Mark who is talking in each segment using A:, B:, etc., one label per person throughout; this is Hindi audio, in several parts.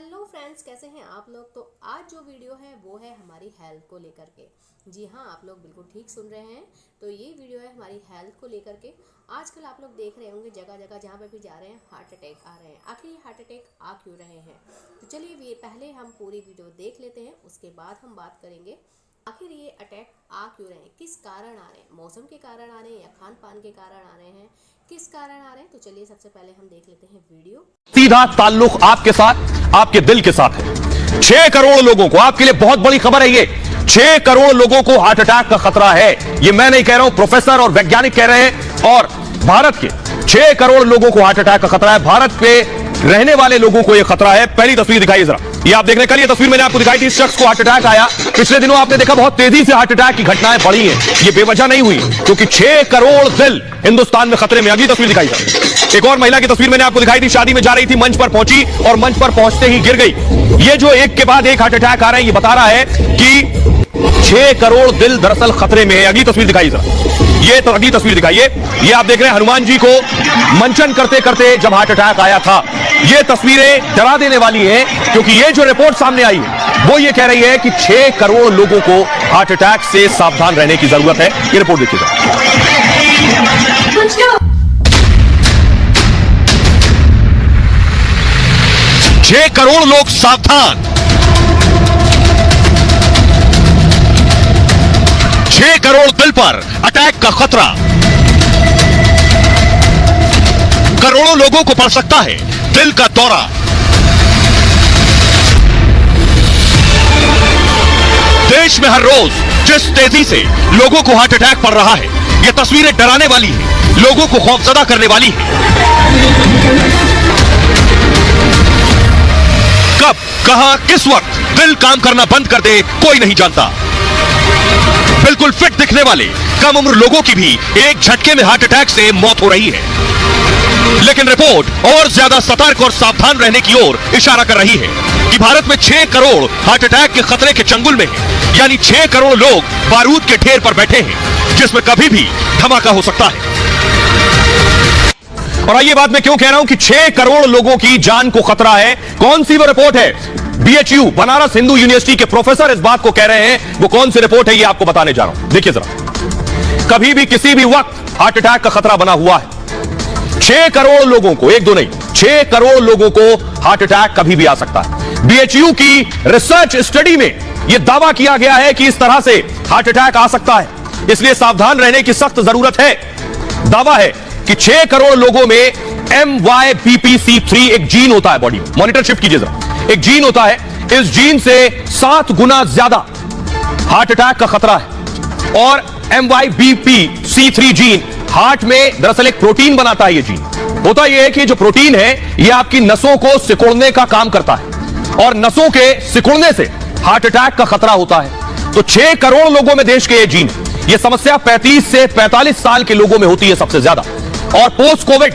A: हेलो फ्रेंड्स, कैसे हैं आप लोग। तो आज जो वीडियो है वो है हमारी हेल्थ को लेकर के। जी हाँ, आप लोग बिल्कुल ठीक सुन रहे हैं। तो ये वीडियो है हमारी हेल्थ को लेकर के। आजकल आप लोग देख रहे होंगे जगह जगह जहाँ पे भी जा रहे हैं हार्ट अटैक आ रहे हैं। आखिर ये हार्ट अटैक आ क्यों रहे हैं? तो चलिए पहले हम पूरी वीडियो देख लेते हैं, उसके बाद हम बात करेंगे आखिर ये अटैक आ क्यों रहे हैं, किस कारण आ रहे हैं। मौसम के कारण आ रहे हैं या खान पान के कारण आ रहे हैं, किस कारण आ रहे हैं। तो चलिए सबसे पहले हम देख लेते हैं वीडियो।
B: सीधा ताल्लुक आपके साथ, आपके दिल के साथ है। 6 करोड़ लोगों को, आपके लिए बहुत बड़ी खबर है ये, 6 करोड़ लोगों को हार्ट अटैक का खतरा है। ये मैं नहीं कह रहा हूं, प्रोफेसर और वैज्ञानिक कह रहे हैं। और भारत के 6 करोड़ लोगों को हार्ट अटैक का खतरा है। भारत पे रहने वाले लोगों को यह खतरा है। पहली तस्वीर दिखाइए जरा, ये आप देख रहे हैं। कल ये तस्वीर मैंने आपको दिखाई थी, इस शख्स को हार्ट अटैक आया। पिछले दिनों आपने देखा बहुत तेजी से हार्ट अटैक की घटनाएं बढ़ी हैं। ये बेवजह नहीं हुई, क्योंकि 6 करोड़ दिल हिंदुस्तान में खतरे में। अगली तस्वीर दिखाई जरा, एक और महिला की तस्वीर मैंने आपको दिखाई थी। शादी में जा रही थी, मंच पर पहुंची और मंच पर पहुंचते ही गिर गई। ये जो एक के बाद एक हार्ट अटैक आ रहे हैं, ये बता रहा है कि 6 करोड़ दिल दरअसल खतरे में है। अगली तस्वीर दिखाइए जरा, ये तो अगली तस्वीर दिखाइए। ये आप देख रहे हैं हनुमान जी को मंचन करते करते जब हार्ट अटैक आया था। ये तस्वीरें डरा देने वाली हैं, क्योंकि ये जो रिपोर्ट सामने आई है वो ये कह रही है कि 6 करोड़ लोगों को हार्ट अटैक से सावधान रहने की जरूरत है। ये रिपोर्ट देखिएगा। 6 करोड़ लोग सावधान, 6 करोड़ दिल पर अटैक का खतरा। करोड़ों लोगों को पड़ सकता है दिल का दौरा। देश में हर रोज जिस तेजी से लोगों को हार्ट अटैक पड़ रहा है, ये तस्वीरें डराने वाली हैं, लोगों को खौफजदा करने वाली हैं। कब, कहां, किस वक्त दिल काम करना बंद कर दे, कोई नहीं जानता। बिल्कुल फिट दिखने वाले कम उम्र लोगों की भी एक झटके में हार्ट अटैक से मौत हो रही है। लेकिन रिपोर्ट और ज्यादा सतर्क और सावधान रहने की ओर इशारा कर रही है कि भारत में 6 करोड़ हार्ट अटैक के खतरे के चंगुल में है। यानी 6 करोड़ लोग बारूद के ढेर पर बैठे हैं, जिसमें कभी भी धमाका हो सकता है। और आइए बात मैं क्यों कह रहा हूं कि 6 करोड़ लोगों की जान को खतरा है। कौन सी वो रिपोर्ट है? BHU बनारस हिंदू यूनिवर्सिटी के प्रोफेसर इस बात को कह रहे हैं। वो कौन सी रिपोर्ट है, ये आपको बताने जा रहा हूं। देखिए जरा, कभी भी किसी भी वक्त हार्ट अटैक का खतरा बना हुआ है। 6 करोड़ लोगों को, एक दो नहीं, 6 करोड़ लोगों को हार्ट अटैक कभी भी आ सकता है। BHU की रिसर्च स्टडी में यह दावा किया गया है कि इस तरह से हार्ट अटैक आ सकता है, इसलिए सावधान रहने की सख्त जरूरत है। दावा है कि 6 करोड़ लोगों में MYBPC3 एक जीन होता है बॉडी में। मॉनिटर शिफ्ट कीजिए जरा, एक जीन होता है, इस जीन से 7 गुना ज्यादा हार्ट अटैक का खतरा है। और MYBPC3 जीन हार्ट में दरअसल एक प्रोटीन बनाता है। ये जीन होता यह है कि जो प्रोटीन है ये आपकी नसों को सिकुड़ने का काम करता है, और नसों के सिकुड़ने से हार्ट अटैक का खतरा होता है। तो 6 करोड़ लोगों में देश के ये जीन, ये समस्या 35 से 45 साल के लोगों में होती है सबसे ज्यादा। और पोस्ट कोविड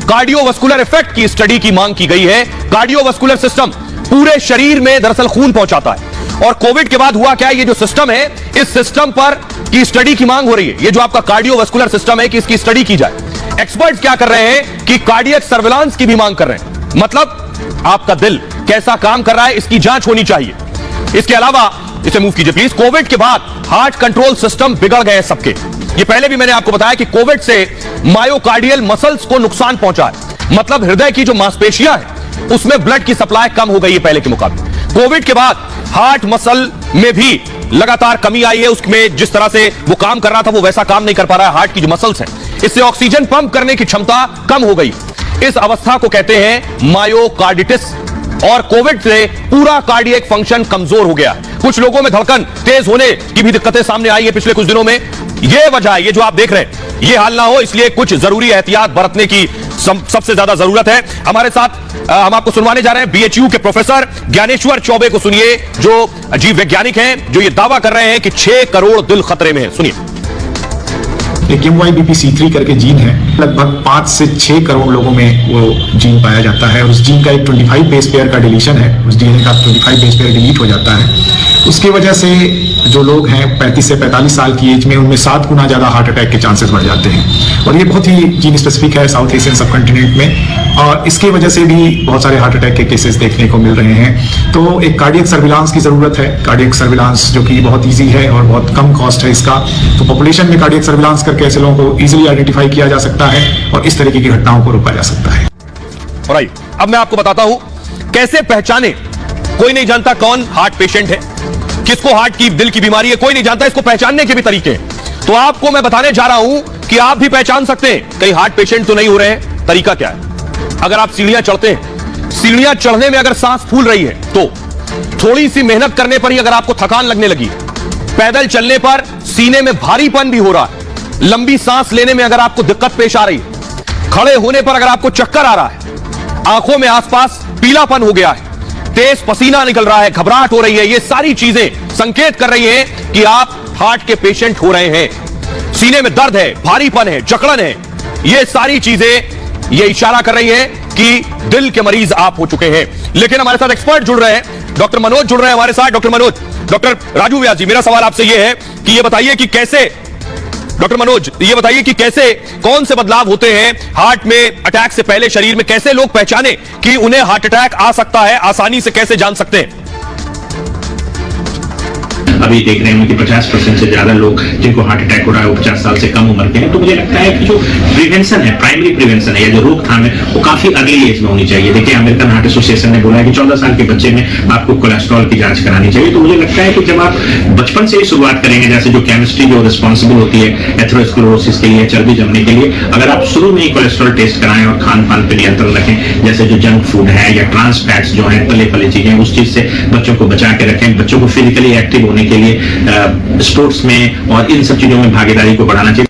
B: कार्डियोवास्कुलर इफेक्ट की स्टडी की मांग की गई है। कार्डियोवास्कुलर सिस्टम पूरे शरीर में दरअसल खून पहुंचाता है, और कोविड के बाद हुआ क्या, ये जो सिस्टम है, इस सिस्टम पर की स्टडी की मांग हो रही है। ये जो आपका कार्डियोवास्कुलर सिस्टम है कि इसकी स्टडी की जाए। एक्सपर्ट्स क्या कर रहे हैं कि कार्डियक सर्विलांस की भी मांग कर रहे हैं। मतलब आपका दिल कैसा काम कर रहा है, इसकी जांच होनी चाहिए। इसके अलावा, इसे मूव कीजिए प्लीज, कोविड के बाद हार्ट कंट्रोल सिस्टम बिगड़ गए सबके। ये पहले भी मैंने आपको बताया कि कोविड से मायोकार्डियल मसल्स को नुकसान पहुंचा है। मतलब हृदय की जो मांसपेशियां है उसमें ब्लड की सप्लाई कम हो गई है पहले के मुकाबले। कोविड के बाद हार्ट मसल में भी लगातार कमी आई है। उसमें जिस तरह से वो काम कर रहा था वो वैसा काम नहीं कर पा रहा है। हार्ट की जो मसल्स हैं, इससे ऑक्सीजन पंप करने की क्षमता कम हो गई। इस अवस्था को कहते हैं मायोकार्डिटिस। और कोविड से पूरा कार्डियक फंक्शन कमजोर हो गया। कुछ लोगों में धड़कन तेज होने की भी दिक्कतें सामने आई है पिछले कुछ दिनों में। यह वजह है, ये जो आप देख रहे हैं, ये हाल ना हो, इसलिए कुछ जरूरी एहतियात बरतने की सबसे ज्यादा जरूरत है। हमारे साथ हम आपको सुनवाने जा रहे हैं BHU के प्रोफेसर ज्ञानेश्वर चौबे को। सुनिए, जो जीव वैज्ञानिक हैं, जो ये दावा कर रहे हैं कि 6 करोड़ दिल खतरे में है। सुनिए।
C: एक MYBPC3 करके जीन है, लगभग 5 से 6 करोड़ लोगों में वो जीन पाया जाता है। और उस जीन का एक 25 बेस पेयर का डिलीशन है, उस DNA का 25 बेस पेयर डिलीट हो जाता है। उसकी वजह से जो लोग हैं 35 से 45 साल की एज में, उनमें 7 गुना ज़्यादा हार्ट अटैक के चांसेस बढ़ जाते हैं। और ये बहुत ही जीन स्पेसिफिक है साउथ एशियन सब कॉन्टिनेंट में, और इसकी वजह से भी बहुत सारे हार्ट अटैक के केसेस देखने को मिल रहे हैं। तो एक कार्डियक सर्विलांस की ज़रूरत है, कार्डियक सर्विलांस जो कि बहुत ईजी है और बहुत कम कॉस्ट है इसका। तो पॉपुलेशन में कार्डियक सर्विलांस करके ऐसे लोगों को ईजिली आइडेंटिफाई किया जा सकता है और इस तरीके की घटनाओं को रोका जा सकता है।
B: और आइए अब मैं आपको बताता हूं कैसे पहचाने। कोई नहीं जानता कौन हार्ट पेशेंट है, किसको हार्ट की, दिल की बीमारी है, कोई नहीं जानता। इसको पहचानने के भी तरीके हैं, तो आपको मैं बताने जा रहा हूं कि आप भी पहचान सकते हैं कहीं हार्ट पेशेंट तो नहीं हो रहे हैं। तरीका क्या है? अगर आप सीढ़ियां चढ़ते हैं, सीढ़ियां चढ़ने में अगर सांस फूल रही है, तो थोड़ी सी मेहनत करने पर ही अगर आपको थकान लगने लगी, पैदल चलने पर सीने में भारीपन भी हो रहा है, लंबी सांस लेने में अगर आपको दिक्कत पेश आ रही है, खड़े होने पर अगर आपको चक्कर आ रहा है, आंखों में आसपास पीलापन हो गया है, तेज पसीना निकल रहा है, घबराहट हो रही है, ये सारी चीजें संकेत कर रही हैं कि आप हार्ट के पेशेंट हो रहे हैं। सीने में दर्द है, भारीपन है, जकड़न है, ये सारी चीजें ये इशारा कर रही हैं कि दिल के मरीज आप हो चुके हैं। लेकिन हमारे साथ एक्सपर्ट जुड़ रहे हैं, डॉक्टर मनोज जुड़ रहे हैं हमारे साथ। डॉक्टर मनोज, डॉक्टर राजू व्यास जी, मेरा सवाल आपसे ये है कि ये बताइए कि कैसे, डॉक्टर मनोज ये बताइए कि कैसे, कौन से बदलाव होते हैं हार्ट में अटैक से पहले शरीर में, कैसे लोग पहचाने कि उन्हें हार्ट अटैक आ सकता है, आसानी से कैसे जान सकते हैं?
D: अभी देख रहे हैं कि 50% से ज्यादा लोग जिनको हार्ट अटैक हो रहा है वो 50 साल से कम उम्र के हैं। तो मुझे लगता है कि जो प्रिवेंशन है, प्राइमरी प्रिवेंशन है या जो रोकथाम है, वो काफी अर्ली एज में होनी चाहिए। देखिए अमेरिकन हार्ट एसोसिएशन ने बोला है कि 14 साल के बच्चे में आपको कोलेस्ट्रॉल की जांच करानी चाहिए। तो मुझे लगता है कि जब आप बचपन से ही शुरुआत करेंगे, जैसे जो केमिस्ट्री जो रिस्पॉन्सिबल होती है एथेरोस्क्लेरोसिस के लिए, चर्बी जमने के लिए, अगर आप शुरू में ही कोलेस्ट्रॉल टेस्ट कराएं और खान पान पर नियंत्रण रखें, जैसे जो जंक फूड है या ट्रांस फैट्स जो है, तले फले चीजें, उस चीज से बच्चों को बचा के रखें। बच्चों को फिजिकली एक्टिव होने के लिए स्पोर्ट्स में और इन सब चीजों में भागीदारी को बढ़ाना चाहिए।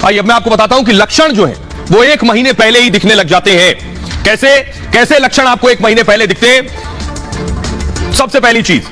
B: आइए अब मैं आपको बताता हूं कि लक्षण जो है वो 1 महीने पहले ही दिखने लग जाते हैं। कैसे कैसे लक्षण आपको 1 महीने पहले दिखते हैं? सबसे पहली चीज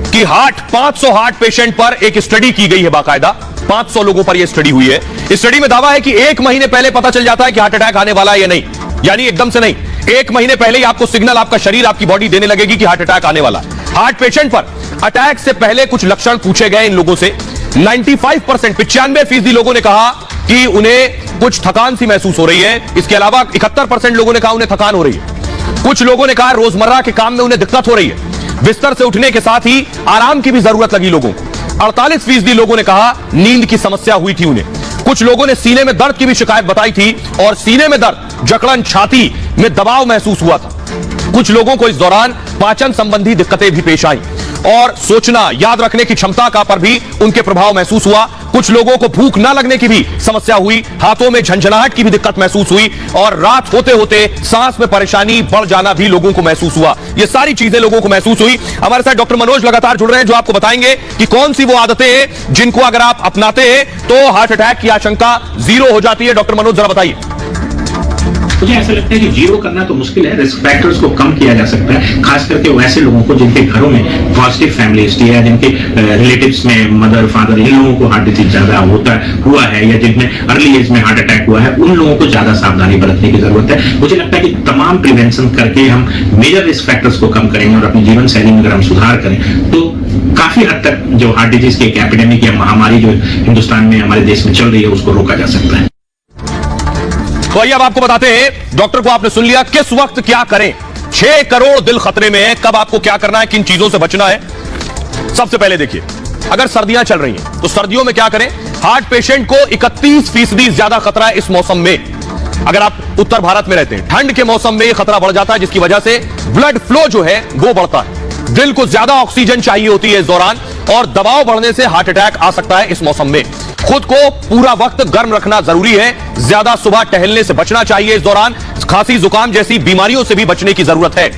B: कि 500 हार्ट पेशेंट पर एक स्टडी की गई है, बाकायदा 500 लोगों पर यह स्टडी हुई है। इस स्टडी में दावा है कि 1 महीने पहले पता चल जाता है कि हार्ट अटैक आने वाला है या नहीं, यानी एकदम से नहीं, 1 महीने पहले ही आपको सिग्नल आपका शरीर, आपकी बॉडी देने लगेगी कि हार्ट अटैक आने वाला है। हार्ट पेशेंट पर अटैक से पहले कुछ लक्षण पूछे गए इन लोगों से, 95%, 95% लोगों ने कहा कि उन्हें कुछ थकान सी महसूस हो रही है। इसके अलावा 71% लोगों ने कहा उन्हें थकान हो रही है। कुछ लोगों ने कहा रोजमर्रा के काम में उन्हें दिक्कत हो रही है, बिस्तर से उठने के साथ ही आराम की भी जरूरत लगी लोगों को। 48% लोगों ने कहा नींद की समस्या हुई थी उन्हें। कुछ लोगों ने सीने में दर्द की भी शिकायत बताई थी और सीने में दर्द, जकड़न, छाती में दबाव महसूस हुआ था। कुछ लोगों को इस दौरान पाचन संबंधी दिक्कतें भी पेश आई और सोचना, याद रखने की क्षमता का पर भी उनके प्रभाव महसूस हुआ। कुछ लोगों को भूख न लगने की भी समस्या हुई, हाथों में झंझनाहट की भी दिक्कत महसूस हुई और रात होते होते सांस में परेशानी बढ़ जाना भी लोगों को महसूस हुआ। ये सारी चीजें लोगों को महसूस हुई। हमारे साथ डॉक्टर मनोज लगातार जुड़ रहे हैं जो आपको बताएंगे कि कौन सी वो आदतें हैं जिनको अगर आप अपनाते हैं तो हार्ट अटैक की आशंका 0 हो जाती है। डॉक्टर मनोज जरा बताइए।
D: मुझे ऐसा लगता है कि 0 करना तो मुश्किल है, रिस्क फैक्टर्स को कम किया जा सकता है, खास करके वैसे लोगों को जिनके घरों में पॉजिटिव फैमिली हिस्ट्री है, जिनके रिलेटिव्स में मदर फादर इन लोगों को हार्ट डिजीज ज्यादा हुआ है या जिनमें अर्ली एज में हार्ट अटैक हुआ है, उन लोगों को ज्यादा सावधानी बरतने की जरूरत है। मुझे लगता है कि तमाम प्रिवेंशन करके हम मेजर रिस्क फैक्टर्स को कम करेंगे और अपनी जीवन शैली में अगर हम सुधार करें तो काफी हद तक जो हार्ट डिजीज की एक एपिडेमिक या महामारी जो हिंदुस्तान में हमारे देश में चल रही है उसको रोका जा सकता है।
B: तो आइए अब आपको बताते हैं, डॉक्टर को आपने सुन लिया, किस वक्त क्या करें। 6 करोड़ दिल खतरे में है, कब आपको क्या करना है, किन चीजों से बचना है। सबसे पहले देखिए, अगर सर्दियां चल रही हैं तो सर्दियों में क्या करें। हार्ट पेशेंट को 31% ज्यादा खतरा है इस मौसम में। अगर आप उत्तर भारत में रहते हैं, ठंड के मौसम में यह खतरा बढ़ जाता है, जिसकी वजह से ब्लड फ्लो जो है वो बढ़ता है, दिल को ज्यादा ऑक्सीजन चाहिए होती है इस दौरान और दबाव बढ़ने से हार्ट अटैक आ सकता है इस मौसम में। खुद को पूरा वक्त गर्म रखना जरूरी है, ज्यादा सुबह टहलने से बचना चाहिए इस दौरान, खांसी जुकाम जैसी बीमारियों से भी बचने की जरूरत है।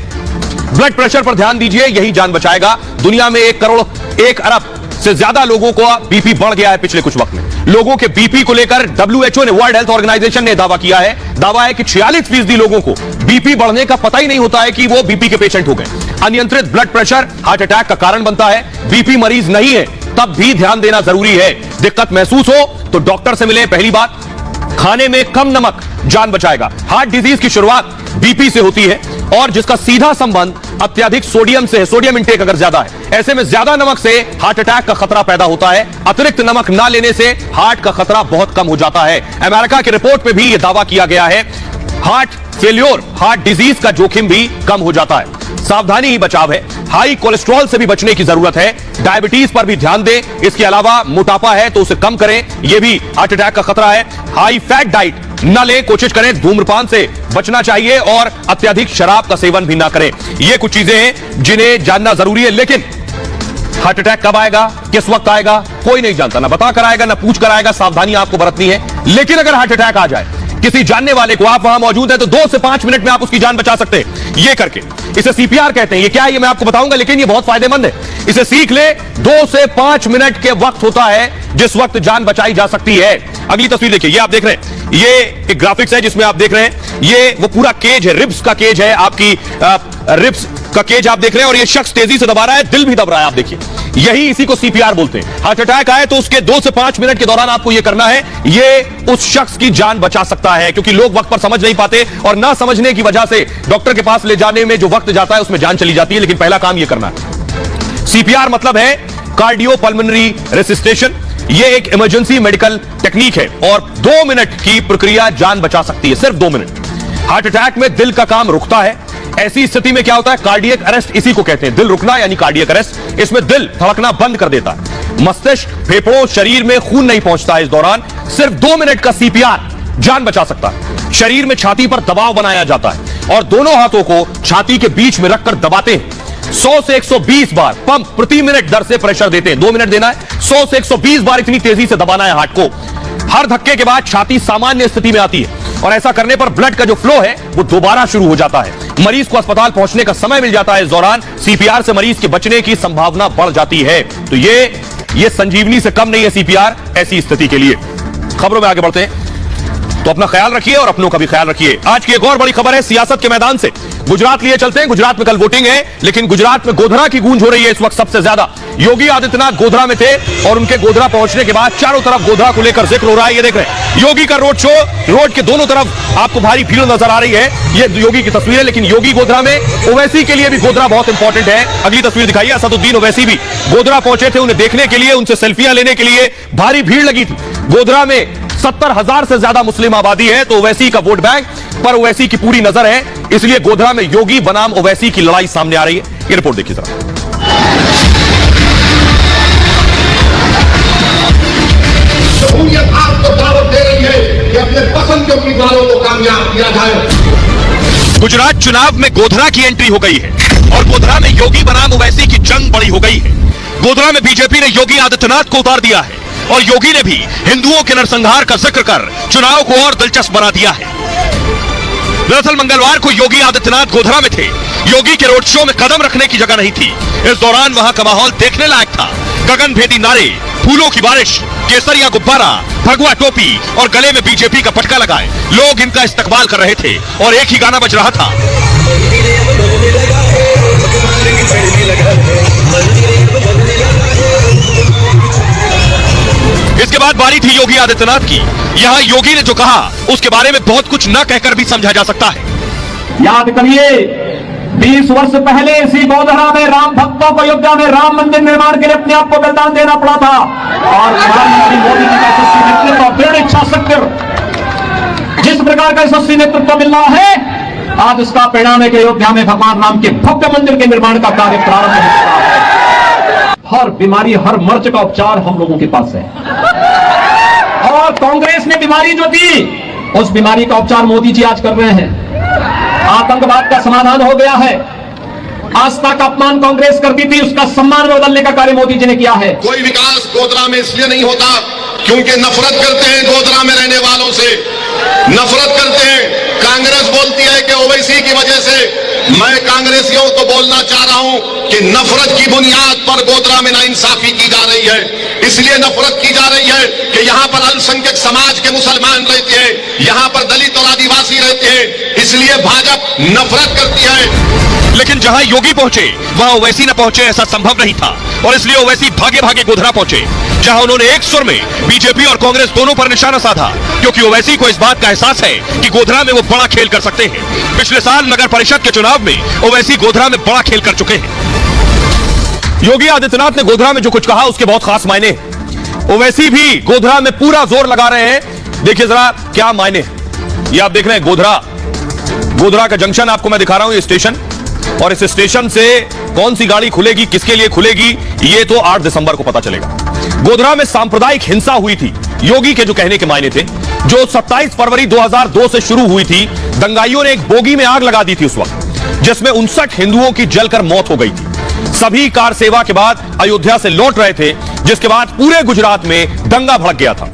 B: ब्लड प्रेशर पर ध्यान दीजिए, यही जान बचाएगा। दुनिया में 1 अरब से ज्यादा लोगों को बीपी बढ़ गया है पिछले कुछ वक्त में। लोगों के बीपी को लेकर WHO ने, वर्ल्ड हेल्थ ऑर्गेनाइजेशन ने दावा किया है। दावा है कि 46% लोगों को बीपी बढ़ने का पता ही नहीं होता है कि वो बीपी के पेशेंट हो गए। अनियंत्रित ब्लड प्रेशर हार्ट अटैक का कारण बनता है। बीपी मरीज नहीं है तब भी ध्यान देना जरूरी है। दिक्कत महसूस हो तो डॉक्टर से मिलें, पहली बात। खाने में कम नमक जान बचाएगा। हार्ट डिजीज की शुरुआत बीपी से होती है और जिसका सीधा संबंध अत्यधिक सोडियम से है। सोडियम इंटेक अगर ज्यादा है, ऐसे में ज्यादा नमक से हार्ट अटैक का खतरा पैदा होता है। अतिरिक्त नमक ना लेने से हार्ट का खतरा बहुत कम हो जाता है। अमेरिका की रिपोर्ट में भी यह दावा किया गया है, हार्ट फेल्योर, हार्ट डिजीज का जोखिम भी कम हो जाता है। सावधानी ही बचाव है। हाई कोलेस्ट्रॉल से भी बचने की जरूरत है। डायबिटीज पर भी ध्यान दें। इसके अलावा मोटापा है तो उसे कम करें, यह भी हार्ट अटैक का खतरा है। हाई फैट डाइट न लें, कोशिश करें धूम्रपान से बचना चाहिए और अत्यधिक शराब का सेवन भी ना करें। ये कुछ चीजें हैं जिन्हें जानना जरूरी है। लेकिन हार्ट अटैक कब आएगा, किस वक्त आएगा, कोई नहीं जानता। ना बता कर आएगा, ना पूछ कर आएगा। सावधानी आपको बरतनी है। लेकिन अगर हार्ट अटैक आ जाए किसी जानने वाले को, आप वहां मौजूद हैं तो 2 से 5 मिनट में आप उसकी जान बचा सकते हैं। ये करके, इसे सीपीआर कहते हैं। ये क्या है ये मैं आपको बताऊंगा, लेकिन ये बहुत फायदेमंद है। इसे सीख ले। 2 से 5 मिनट के वक्त होता है जिस वक्त जान बचाई जा सकती है। अगली तस्वीर देखिए, ये आप देख रहे हैं, ये एक ग्राफिक्स है जिसमें आप देख रहे हैं ये वो पूरा केज है, रिब्स का केज है, आपकी रिब्स का केज आप देख रहे हैं और ये शख्स तेजी से दबा रहा है, दिल भी दब रहा है। आप देखिए, यही इसी को सीपीआर बोलते हैं। हार्ट अटैक आए तो उसके 2 से 5 मिनट के दौरान आपको यह करना है। ये उस शख्स की जान बचा सकता है, क्योंकि लोग वक्त पर समझ नहीं पाते और ना समझने की वजह से डॉक्टर के पास ले जाने में जो वक्त जाता है उसमें जान चली जाती है। लेकिन पहला काम यह करना है। सीपीआर मतलब है कार्डियोपल्मोनरी रेसिस्टेशन। यह एक इमरजेंसी मेडिकल टेक्निक है और 2 मिनट की प्रक्रिया जान बचा सकती है, सिर्फ 2 मिनट। हार्ट अटैक में दिल का काम रुकता है। ऐसी स्थिति में क्या होता है, कार्डियक अरेस्ट इसी को कहते हैं। दिल रुकना यानी कार्डियक अरेस्ट। इसमें दिल धड़कना बंद कर देता है। मस्तिष्क, फेफड़ों, शरीर में खून नहीं पहुंचता है। इस दौरान सिर्फ 2 मिनट का सीपीआर जान बचा सकता है। शरीर में छाती पर दबाव बनाया जाता है और दोनों हाथों को छाती के बीच में रखकर दबाते हैं। 100 से 120 बार पंप प्रति मिनट दर से प्रेशर देते हैं। 2 मिनट देना है, 100 से 120 बार इतनी तेजी से दबाना है हार्ट को। हर धक्के के बाद छाती सामान्य स्थिति में आती है और ऐसा करने पर ब्लड का जो फ्लो है वो दोबारा शुरू हो जाता है। मरीज को अस्पताल पहुंचने का समय मिल जाता है। इस दौरान सीपीआर से मरीज के बचने की संभावना बढ़ जाती है। तो ये संजीवनी से कम नहीं है सीपीआर ऐसी स्थिति के लिए। खबरों में आगे बढ़ते हैं, तो अपना ख्याल रखिए और अपनों का भी ख्याल रखिए। आज की एक और बड़ी खबर है सियासत के मैदान से। गुजरात लिए चलते हैं। गुजरात में कल वोटिंग है, लेकिन गुजरात में गोधरा की गूंज हो रही है इस वक्त सबसे ज्यादा। योगी आदित्यनाथ गोधरा में थे और उनके गोधरा पहुंचने के बाद चारों तरफ गोधरा को लेकर जिक्र हो रहा है। ये देख रहे हैं योगी का रोड शो। रोड के दोनों तरफ आपको भारी भीड़ नजर आ रही है। ये योगी की तस्वीर है, लेकिन योगी गोधरा में। ओवैसी के लिए भी गोधरा बहुत इंपॉर्टेंट है। अगली तस्वीर दिखाइए। असदुद्दीन ओवैसी भी गोधरा पहुंचे थे, उन्हें देखने के लिए, उनसे सेल्फियां लेने के लिए भारी भीड़ लगी थी। गोधरा में 70,000 से ज्यादा मुस्लिम आबादी है, तो ओवैसी का वोट बैंक पर ओवैसी की पूरी नजर है। इसलिए गोधरा में योगी बनाम ओवैसी की लड़ाई सामने आ रही है। ये रिपोर्ट देखिए जरा।
E: जमहूरियत आपको दावत दे रही है कि अपने पसंद के उम्मीदवारों को कामयाब किया जाए।
B: गुजरात चुनाव में गोधरा की एंट्री हो गई है और गोधरा में योगी बनाम ओवैसी की जंग बड़ी हो गई है। गोधरा में बीजेपी ने योगी आदित्यनाथ को उतार दिया है और योगी ने भी हिंदुओं के नरसंहार का जिक्र कर चुनाव को और दिलचस्प बना दिया है। दरअसल मंगलवार को योगी आदित्यनाथ गोधरा में थे। योगी के रोड शो में कदम रखने की जगह नहीं थी। इस दौरान वहां का माहौल देखने लायक था। गगनभेदी नारे, फूलों की बारिश, केसरिया गुब्बारा, भगवा टोपी और गले में बीजेपी का पटका लगाए लोग इनका इस्तकबाल कर रहे थे और एक ही गाना बज रहा था। इसके बाद बारी थी योगी आदित्यनाथ की। यहां योगी ने जो कहा उसके बारे में बहुत कुछ न कहकर भी समझा जा सकता है।
F: याद करिए 20 वर्ष पहले इसी गोधरा में राम भक्तों को अयोध्या में राम मंदिर निर्माण के लिए अपने आप को बलिदान देना पड़ा था और प्रधानमंत्री मोदी जी का यशस्वी नेतृत्व और दृढ़ इच्छा शक्ति, जिस प्रकार का यशस्वी नेतृत्व मिल रहा है, आज उसका परिणाम है कि अयोध्या में भगवान राम के भव्य मंदिर के निर्माण का कार्य प्रारंभ हो चुका है। हर बीमारी, हर मर्ज का उपचार हम लोगों के पास है और कांग्रेस ने बीमारी जो दी उस बीमारी का उपचार मोदी जी आज कर रहे हैं। आतंकवाद का समाधान हो गया है। आस्था का अपमान कांग्रेस करती थी, उसका सम्मान बदलने का कार्य मोदी जी ने किया है।
E: कोई विकास गोधरा में इसलिए नहीं होता क्योंकि नफरत करते हैं गोधरा में रहने वालों से, नफरत करते हैं। कांग्रेस बोलती है कि ओवैसी की वजह से। मैं कांग्रेसियों को बोलना चाह रहा हूं कि नफरत की बुनियाद पर गोधरा में नाइंसाफी की जा रही है। इसलिए नफरत की जा रही है कि यहां पर अल्पसंख्यक समाज के मुसलमान रहते हैं, यहां पर दलित और आदिवासी रहते हैं, इसलिए भाजपा नफरत करती है।
B: लेकिन जहां योगी पहुंचे वहां ओवैसी न पहुंचे ऐसा संभव नहीं था और इसलिए ओवैसी भागे भागे गोधरा पहुंचे। जहां उन्होंने एक सुर में बीजेपी और कांग्रेस दोनों पर निशाना साधा, क्योंकि ओवैसी को इस बात का एहसास है कि गोधरा में वो बड़ा खेल कर सकते हैं। पिछले साल नगर परिषद के चुनाव में ओवैसी गोधरा में बड़ा खेल कर चुके हैं। योगी आदित्यनाथ ने गोधरा में जो कुछ कहा उसके बहुत खास मायने हैं। ओवैसी भी गोधरा में पूरा जोर लगा रहे हैं। देखिए जरा क्या मायने। ये आप देख रहे हैं गोधरा का जंक्शन आपको मैं दिखा रहा हूं, ये स्टेशन, और इस स्टेशन से कौन सी गाड़ी खुलेगी, किसके लिए खुलेगी, ये तो 8 दिसंबर को पता चलेगा। गोधरा में सांप्रदायिक हिंसा हुई थी, योगी के जो कहने के मायने थे, जो 27 फरवरी 2002 से शुरू हुई थी। दंगाइयों ने एक बोगी में आग लगा दी थी उस वक्त, जिसमें 59 हिंदुओं की जलकर मौत हो गई थी। सभी कार सेवा के बाद अयोध्या से लौट रहे थे, जिसके बाद पूरे गुजरात में दंगा भड़क गया था।